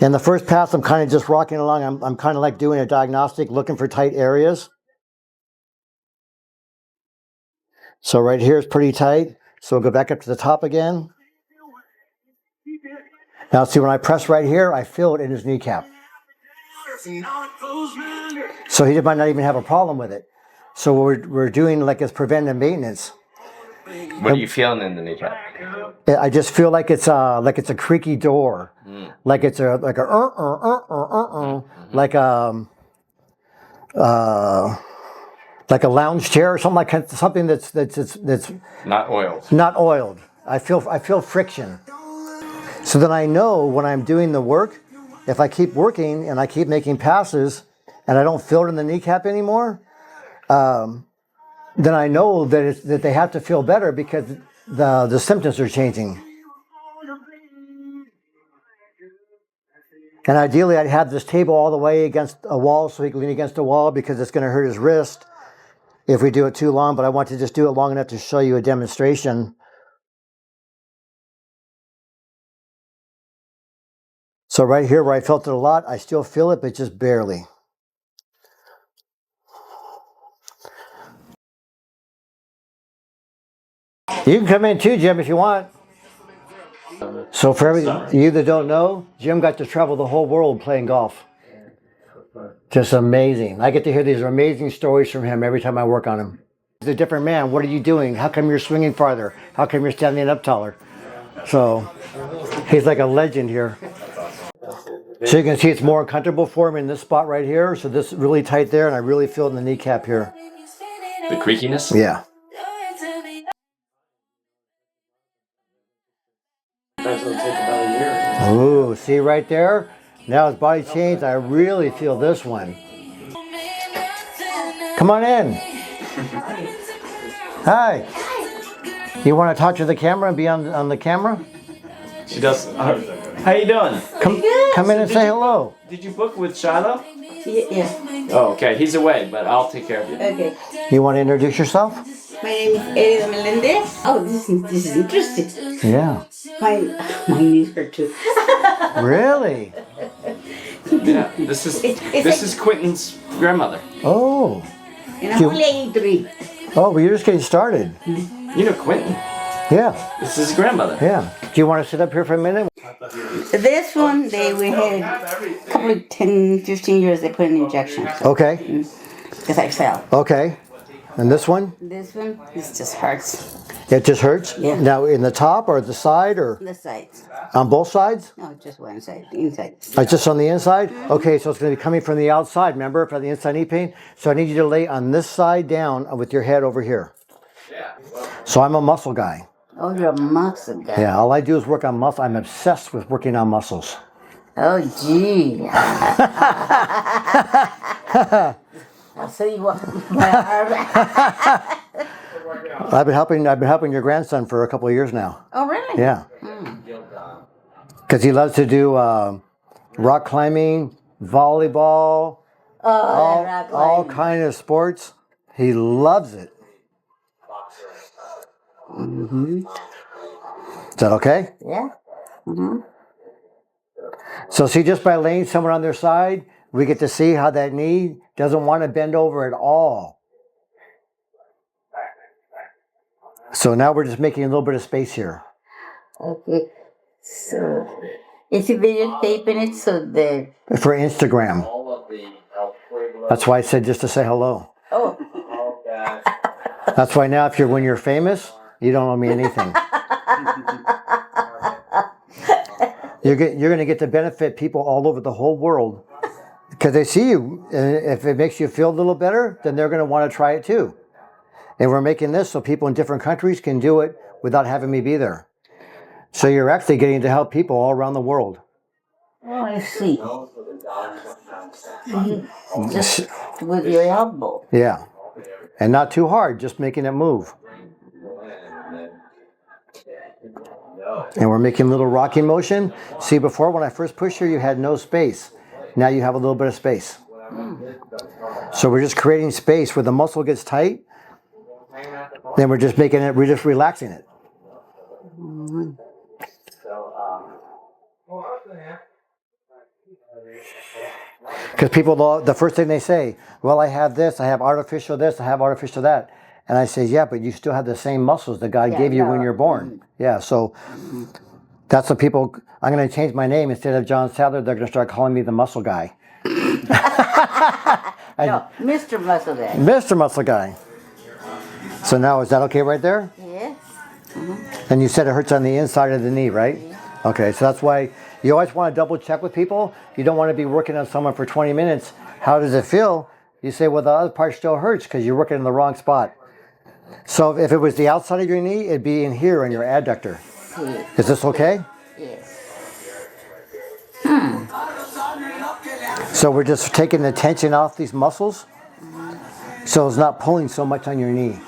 In the first pass, I'm kind of just rocking along. I'm kind of like doing a diagnostic, looking for tight areas. So right here is pretty tight. So we'll go back up to the top again. Now see, when I press right here, I feel it in his kneecap. So he might not even have a problem with it. So what we're doing like is preventive maintenance. What are you feeling in the kneecap? I just feel like it's a creaky door, like it's like a lounge chair or something something that's Not oiled. Not oiled. I feel friction. So then I know when I'm doing the work, if I keep working and I keep making passes and I don't feel it in the kneecap anymore, then I know that they have to feel better because the symptoms are changing. And ideally, I'd have this table all the way against a wall so he can lean against a wall because it's going to hurt his wrist if we do it too long. But I want to just do it long enough to show you a demonstration. So right here where I felt it a lot, I still feel it, but just barely. You can come in too, Jim, if you want. So for you that don't know, Jim got to travel the whole world playing golf. Just amazing. I get to hear these amazing stories from him every time I work on him. He's a different man. What are you doing? How come you're swinging farther? How come you're standing up taller? So he's like a legend here. So you can see it's more comfortable for him in this spot right here. So this is really tight there, and I really feel it in the kneecap here. The creakiness? Yeah. Ooh, see right there? Now his body changed. I really feel this one. Come on in. Hi. You want to talk to the camera and be on the camera? She does. How you doing? Come in and say hello. Did you book with Shiloh? Yeah. Oh, okay. He's away, but I'll take care of you. Okay. You want to introduce yourself? My name is Elida Melendez. Oh, this is interesting. Yeah. My knees hurt too. Really? Yeah. This is Quentin's grandmother. Oh. And I'm only 83. Oh, well, you're just getting started. You know Quentin. Yeah. This is his grandmother. Yeah. Do you want to sit up here for a minute? This one, we had a couple of 10, 15 years they put an injection. So, Okay. because I fell. Okay. And this one? This one, this just hurts. It just hurts? Yeah. Now in the top or the side or The sides. on both sides? No, just one side, the inside. Just on the inside? Okay, so it's going to be coming from the outside, remember, for the inside knee pain? So I need you to lay on this side down with your head over here. So I'm a muscle guy. Oh, you're a muscle guy. Yeah, all I do is work on muscle. I'm obsessed with working on muscles. Oh, gee. I'll see you what my arm. I've been helping your grandson for a couple of years now. Oh, really? Yeah. Because he loves to do rock climbing, volleyball, all kind of sports. He loves it. Mm-hmm. Is that okay? Yeah. Mm-hmm. So see, just by laying someone on their side, we get to see how that knee doesn't want to bend over at all. So now we're just making a little bit of space here. Okay. So, is he videotaping it so that... For Instagram. That's why I said just to say hello. Oh. That's why now when you're famous, you don't owe me anything. You're going to get to benefit people all over the whole world because they see you. And if it makes you feel a little better, then they're going to want to try it too. And we're making this so people in different countries can do it without having me be there. So you're actually getting to help people all around the world. Oh, I see. Just with your elbow. Yeah. And not too hard, just making it move. And we're making a little rocking motion. See, before when I first pushed here, you had no space. Now you have a little bit of space. So we're just creating space where the muscle gets tight. Then we're just relaxing it. Because people, the first thing they say, well, I have this, I have artificial this, I have artificial that. And I say, yeah, but you still have the same muscles that God gave you when you're born. Yeah, so that's what people, I'm going to change my name. Instead of John Sadler, they're going to start calling me the muscle guy. No, Mr. Muscle Guy. Mr. Muscle Guy. So now, is that okay right there? Yes. And you said it hurts on the inside of the knee, right? Okay, so that's why you always want to double check with people. You don't want to be working on someone for 20 minutes. How does it feel? You say, well, the other part still hurts because you're working in the wrong spot. So if it was the outside of your knee, it'd be in here in your adductor. Yes. Is this okay? Yes. So we're just taking the tension off these muscles. So it's not pulling so much on your knee.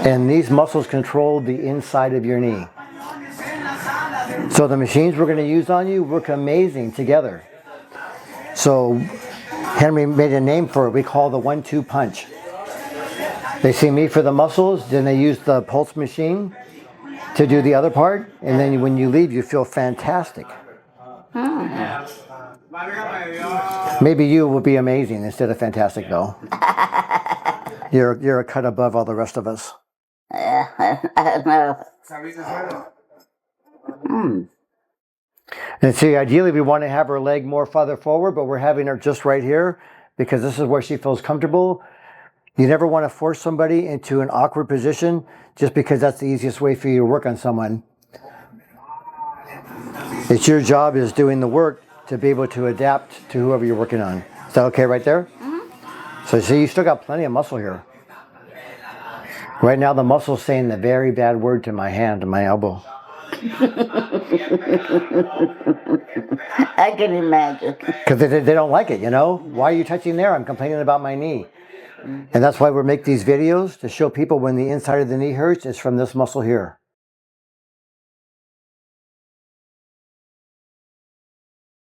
And these muscles control the inside of your knee. So the machines we're going to use on you work amazing together. So Henry made a name for it. We call the 1-2 punch. They see me for the muscles, then they use the pulse machine to do the other part, and then when you leave, you feel fantastic. Maybe you will be amazing instead of fantastic, though. You're a cut above all the rest of us. I know. And see, ideally, we want to have her leg more farther forward, but we're having her just right here because this is where she feels comfortable. You never want to force somebody into an awkward position just because that's the easiest way for you to work on someone. It's your job is doing the work to be able to adapt to whoever you're working on. Is that okay right there? So see, you still got plenty of muscle here. Right now, the muscle's saying the very bad word to my hand and my elbow. I can imagine. Because they don't like it, you know? Why are you touching there? I'm complaining about my knee. And that's why we make these videos to show people when the inside of the knee hurts, it's from this muscle here.